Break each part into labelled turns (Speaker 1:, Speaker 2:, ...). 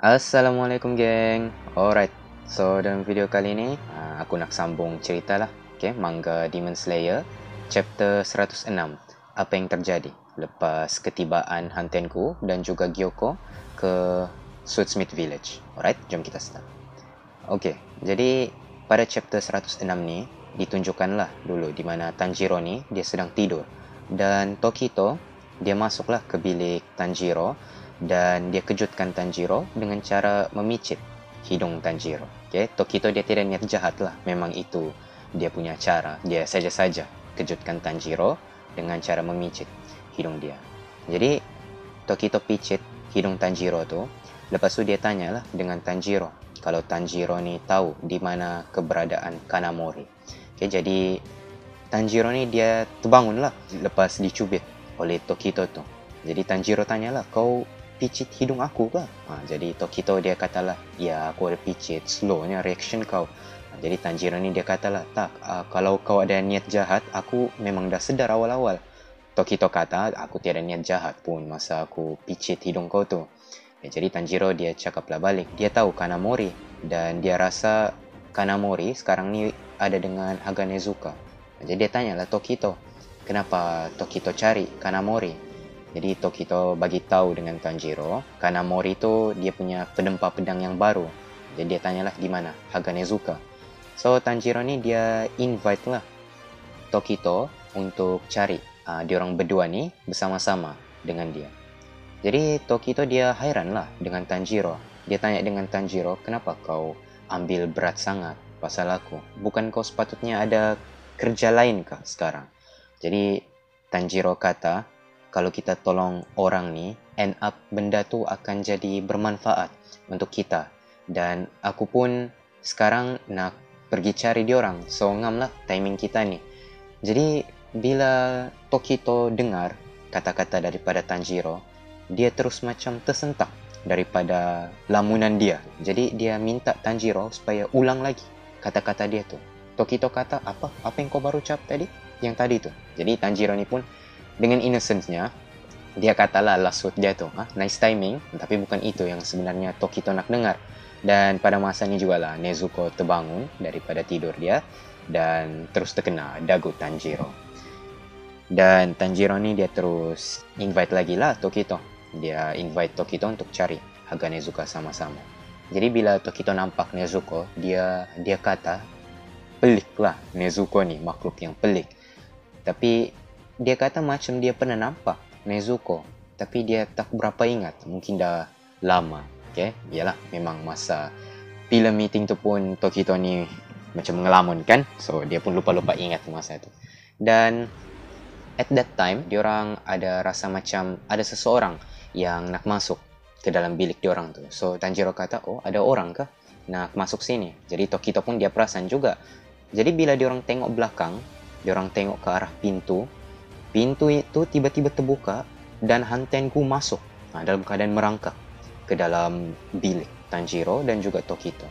Speaker 1: Assalamualaikum geng. Alright, so dalam video kali ini aku nak sambung cerita lah. Okay, manga Demon Slayer chapter 106. Apa yang terjadi lepas ketibaan Hantenku dan juga Gyoko ke Swordsmith Village. Alright, jom kita start. Okay, jadi pada chapter 106 ni ditunjukkanlah dulu di mana Tanjiro ni dia sedang tidur dan Tokito dia masuklah ke bilik Tanjiro dan dia kejutkan Tanjiro dengan cara memicit hidung Tanjiro. Okay? Tokito dia tidak niat jahat lah. Memang itu dia punya cara. Dia saja-saja kejutkan Tanjiro dengan cara memicit hidung dia. Jadi Tokito picit hidung Tanjiro tu. Lepas tu dia tanyalah dengan Tanjiro kalau Tanjiro ni tahu di mana keberadaan Kanamori. Okay, jadi Tanjiro ni dia terbangun lah lepas dicubit oleh Tokito tu. Jadi Tanjiro tanyalah, kau picit hidung aku ke? Jadi Tokito dia katalah, ya aku ada picit, slownya reaction kau. Jadi Tanjiro ni dia katalah, tak, kalau kau ada niat jahat, aku memang dah sedar awal-awal. Tokito kata, aku tiada niat jahat pun masa aku picit hidung kau tu. Jadi Tanjiro dia cakaplah balik, dia tahu Kanamori dan dia rasa Kanamori sekarang ni ada dengan Haganezuka. Jadi dia tanyalah Tokito, kenapa Tokito cari Kanamori? Jadi Tokito bagi tahu dengan Tanjiro, Kanamori tu dia punya pedempa pedang yang baru. Jadi dia tanyalah di mana Haganezuka. So Tanjiro ni dia invite lah Tokito untuk cari diorang berdua ni bersama-sama dengan dia. Jadi Tokito dia hairan lah dengan Tanjiro. Dia tanya dengan Tanjiro, kenapa kau ambil berat sangat pasal aku? Bukan kau sepatutnya ada kerja lain kah sekarang? Jadi Tanjiro kata, kalau kita tolong orang ni, end up benda tu akan jadi bermanfaat untuk kita. Dan aku pun sekarang nak pergi cari diorang. So ngam lah timing kita ni. Jadi bila Tokito dengar kata-kata daripada Tanjiro, dia terus macam tersentak daripada lamunan dia. Jadi dia minta Tanjiro supaya ulang lagi kata-kata dia tu. Tokito kata, apa yang kau baru ucap tadi? Yang tadi tu. Jadi Tanjiro ni pun dengan innocence-nya, dia katalah last word dia tu, nice timing, tapi bukan itu yang sebenarnya Tokito nak dengar. Dan pada masa ni jugalah Nezuko terbangun daripada tidur dia dan terus terkena dagu Tanjiro. Dan Tanjiro ni dia terus invite lagi lah Tokito. Dia invite Tokito untuk cari Haganezuka sama-sama. Jadi bila Tokito nampak Nezuko, dia kata, pelik lah Nezuko ni, makhluk yang pelik. Tapi dia kata macam dia pernah nampak Nezuko, tapi dia tak berapa ingat. Mungkin dah lama. Okay? Yalah, memang masa film meeting tu pun Tokito ni macam ngelamun kan. So, dia pun lupa-lupa ingat masa tu. Dan at that time, diorang ada rasa macam ada seseorang yang nak masuk ke dalam bilik diorang tu. So, Tanjiro kata, oh ada orang kah nak masuk sini? Jadi Tokito pun dia perasan juga. Jadi bila diorang tengok belakang, diorang tengok ke arah pintu itu tiba-tiba terbuka dan Hantenku masuk dalam keadaan merangkak ke dalam bilik Tanjiro dan juga Tokito.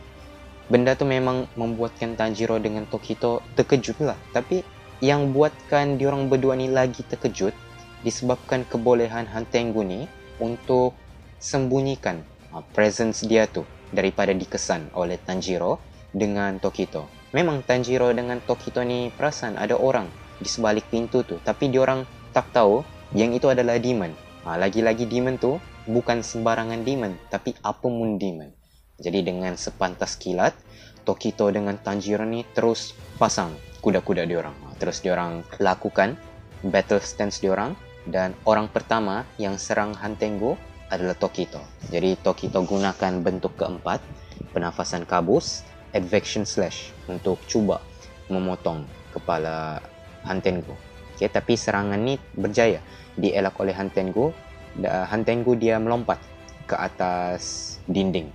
Speaker 1: Benda tu memang membuatkan Tanjiro dengan Tokito terkejut lah. Tapi yang buatkan diorang berdua ni lagi terkejut disebabkan kebolehan Hantenku ni untuk sembunyikan presence dia tu daripada dikesan oleh Tanjiro dengan Tokito. Memang Tanjiro dengan Tokito ni perasan ada orang di sebalik pintu tu, tapi diorang tak tahu yang itu adalah demon. Lagi-lagi demon tu bukan sembarangan demon, tapi Apomon demon. Jadi dengan sepantas kilat, Tokito dengan Tanjiro ni terus pasang kuda-kuda diorang. Terus diorang lakukan battle stance diorang dan orang pertama yang serang Hantengo adalah Tokito. Jadi Tokito gunakan bentuk keempat, pernafasan kabus, advection slash untuk cuba memotong kepala Hantengo. Okay, tapi serangan ni berjaya dielak oleh Hantengo. Hantengo dia melompat ke atas dinding.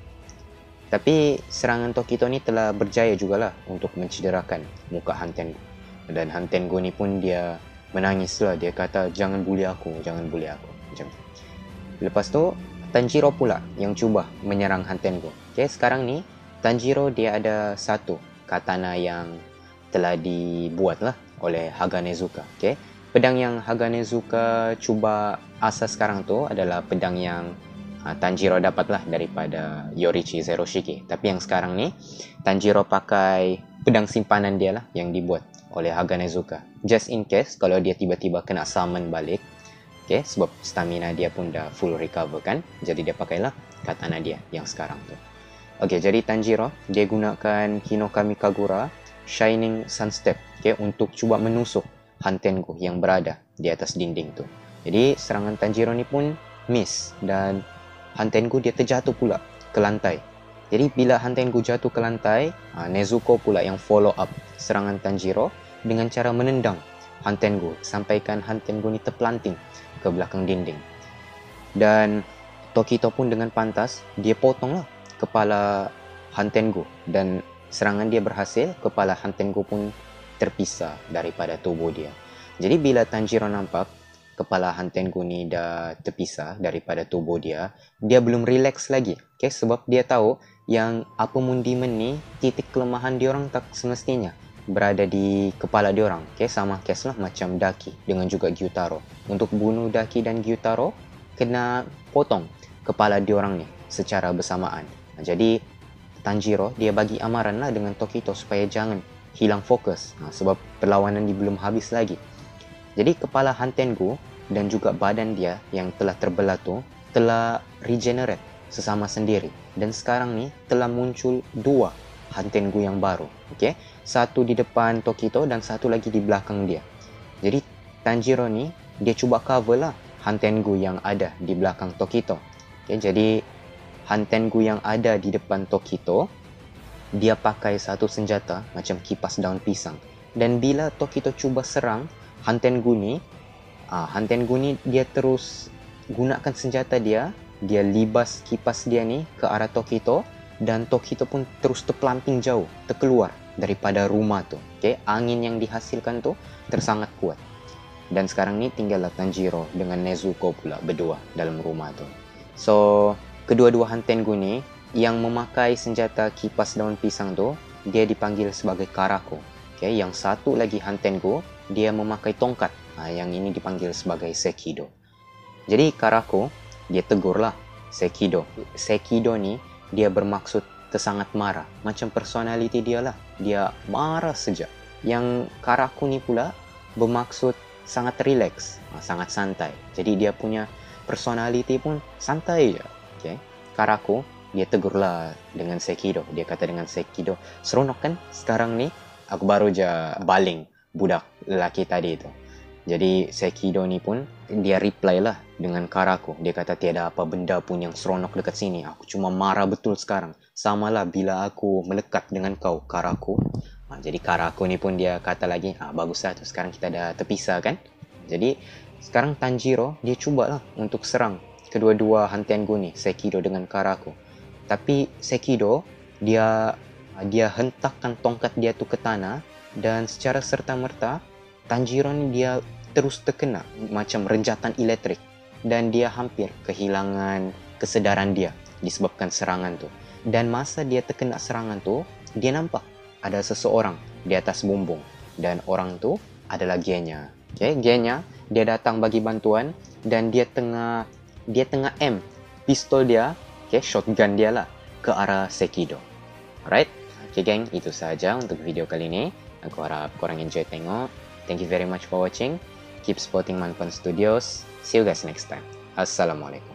Speaker 1: Tapi serangan Tokito ni telah berjaya jugalah untuk mencederakan muka Hantengo. Dan Hantengo ni pun dia menangis lah. Dia kata, jangan bully aku, jangan bully aku. Macam tu. Lepas tu, Tanjiro pula yang cuba menyerang Hantengo. Okay, sekarang ni Tanjiro dia ada satu katana yang telah dibuat lah oleh Haganezuka. Okay? Pedang yang Haganezuka cuba asas sekarang tu adalah pedang yang Tanjiro dapatlah daripada Yorichi Zeroshige. Tapi yang sekarang ni Tanjiro pakai pedang simpanan dia lah yang dibuat oleh Haganezuka. Just in case kalau dia tiba-tiba kena summon balik. Okay, sebab stamina dia pun dah full recover kan. Jadi dia pakailah katana dia yang sekarang tu. Okay, jadi Tanjiro dia gunakan Hinokami Kagura Shining Sun Step, okay, untuk cuba menusuk Hantengo yang berada di atas dinding tu. Jadi serangan Tanjiro ni pun miss dan Hantengo dia terjatuh pula ke lantai. Jadi bila Hantengo jatuh ke lantai, Nezuko pula yang follow up serangan Tanjiro dengan cara menendang Hantengo sampaikan Hantengo ni terpelanting ke belakang dinding. Dan Tokito pun dengan pantas dia potonglah kepala Hantengo dan serangan dia berhasil, kepala Hantengo pun terpisah daripada tubuh dia. Jadi bila Tanjiro nampak kepala Hantengo ni dah terpisah daripada tubuh dia, dia belum relax lagi. Okay, sebab dia tahu yang Apomon Demon ni titik kelemahan diorang tak semestinya berada di kepala diorang. Okay, sama case lah macam Daki dengan juga Gyutaro. Untuk bunuh Daki dan Gyutaro, kena potong kepala diorang ni secara bersamaan. Jadi Tanjiro dia bagi amaran lah dengan Tokito supaya jangan hilang fokus, sebab perlawanan ni belum habis lagi. Jadi kepala Hantengo dan juga badan dia yang telah terbelah tu telah regenerate sesama sendiri. Dan sekarang ni telah muncul dua Hantengo yang baru. Okay? Satu di depan Tokito dan satu lagi di belakang dia. Jadi Tanjiro ni dia cuba cover lah Hantengo yang ada di belakang Tokito. Okay? Jadi Hantengo yang ada di depan Tokito dia pakai satu senjata macam kipas daun pisang. Dan bila Tokito cuba serang Hantengo ni dia terus gunakan senjata dia libas kipas dia ni ke arah Tokito dan Tokito pun terus terpelamping jauh, terkeluar daripada rumah tu. Okay? Angin yang dihasilkan tu tersangat kuat. Dan sekarang ni tinggallah Tanjiro dengan Nezuko pula berdua dalam rumah tu. So, kedua-dua Hantengo ni yang memakai senjata kipas daun pisang tu, dia dipanggil sebagai Karako. Okay? Yang satu lagi Hantengo dia memakai tongkat, yang ini dipanggil sebagai Sekido. Jadi Karako dia tegurlah Sekido. Sekido ni dia bermaksud tersangat marah, macam personality dia lah, dia marah saja. Yang Karako ni pula bermaksud sangat relax, sangat santai. Jadi dia punya personality pun santai je. Okay? Karako dia tegurlah dengan Sekido. Dia kata dengan Sekido, seronok kan sekarang ni aku baru je baling budak lelaki tadi tu. Jadi Sekido ni pun dia reply lah dengan Karako. Dia kata tiada apa benda pun yang seronok dekat sini. Aku cuma marah betul sekarang. Samalah bila aku melekat dengan kau, Karako. Jadi Karako ni pun dia kata lagi, baguslah tu sekarang kita dah terpisah kan. Jadi sekarang Tanjiro dia cubalah untuk serang kedua-dua Hantengo ni, Sekido dengan Karako. Tapi Sekido dia hentakkan tongkat dia tu ke tanah dan secara serta-merta Tanjiro ni dia terus terkena macam renjatan elektrik dan dia hampir kehilangan kesedaran dia disebabkan serangan tu. Dan masa dia terkena serangan tu, dia nampak ada seseorang di atas bumbung dan orang tu adalah Genya. Okay, Genya dia datang bagi bantuan dan dia tengah aim pistol dia, okay, shotgun dia lah ke arah Sekido. Alright, okay gang, itu sahaja untuk video kali ini. Aku harap korang enjoy tengok. Thank you very much for watching. Keep supporting Manpan Studios. See you guys next time. Assalamualaikum.